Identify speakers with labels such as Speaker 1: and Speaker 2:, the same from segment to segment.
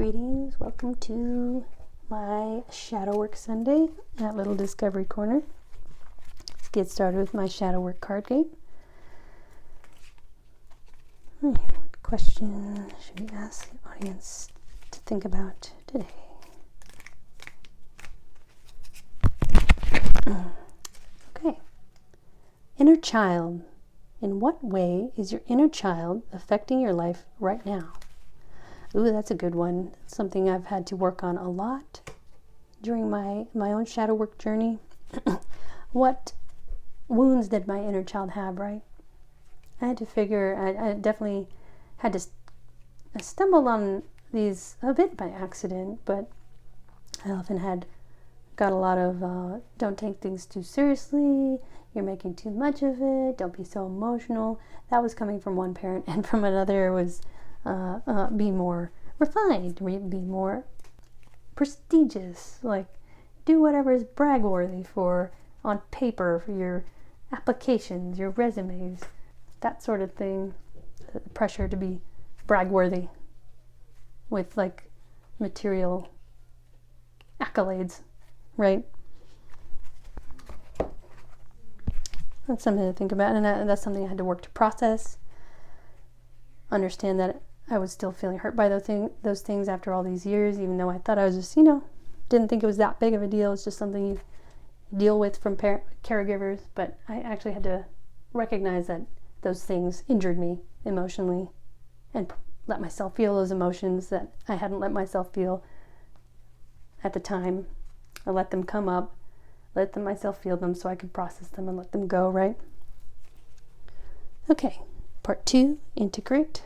Speaker 1: Greetings, welcome to my Shadow Work Sunday at Little Discovery Corner. Let's get started with my Shadow Work card game. What question should we ask the audience to think about today? Okay. Inner child. In what way is your inner child affecting your life right now? Ooh, that's a good one. It's something I've had to work on a lot during my own shadow work journey. What wounds did my inner child have, right? I had to figure, I definitely had to, I stumbled on these a bit by accident, but I often got a lot of, don't take things too seriously, you're making too much of it, don't be so emotional. That was coming from one parent, and from another was, be more refined, be more prestigious, like do whatever is brag worthy for on paper for your applications, your resumes, that sort of thing. The pressure to be brag worthy with like material accolades, right? That's something to think about, and that's something I had to work to process, understand that I was still feeling hurt by those things after all these years, even though I thought I was just, didn't think it was that big of a deal. It's just something you deal with from caregivers. But I actually had to recognize that those things injured me emotionally and let myself feel those emotions that I hadn't let myself feel at the time. I let them come up, myself feel them so I could process them and let them go, right? Okay, part 2, integrate.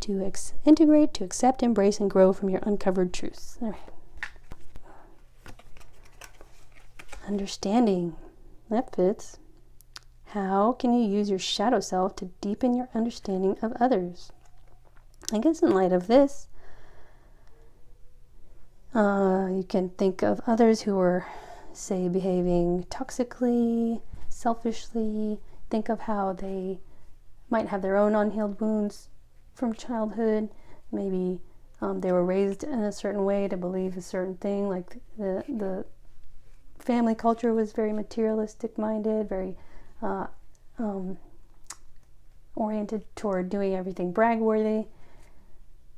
Speaker 1: To integrate, to accept, embrace, and grow from your uncovered truths. All right. Understanding. That fits. How can you use your shadow self to deepen your understanding of others? I guess in light of this, you can think of others who are, say, behaving toxically, selfishly. Think of how they might have their own unhealed wounds from childhood. Maybe they were raised in a certain way to believe a certain thing, like the family culture was very materialistic minded, very oriented toward doing everything brag worthy,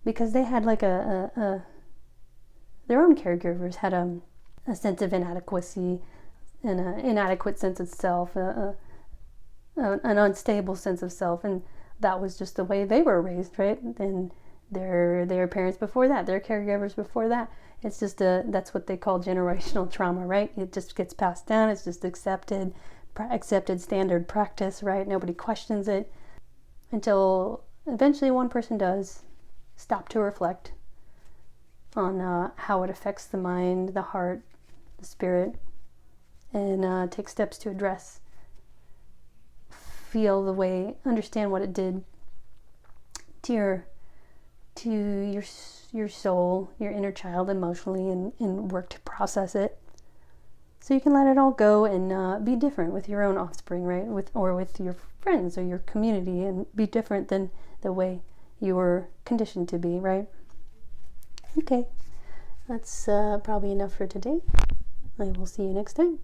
Speaker 1: because they had like their own caregivers had a sense of inadequacy and an inadequate sense of self, an unstable sense of self, and that was just the way they were raised, right? And their parents before that, their caregivers before that. It's just that's what they call generational trauma, right? It just gets passed down. It's just accepted standard practice, right? Nobody questions it until eventually one person does stop to reflect on how it affects the mind, the heart, the spirit, and take steps to address, feel the way, understand what it did to your soul, your inner child emotionally, and work to process it, so you can let it all go and be different with your own offspring, right? With your friends or your community, and be different than the way you were conditioned to be, right? Okay, that's probably enough for today. I will see you next time.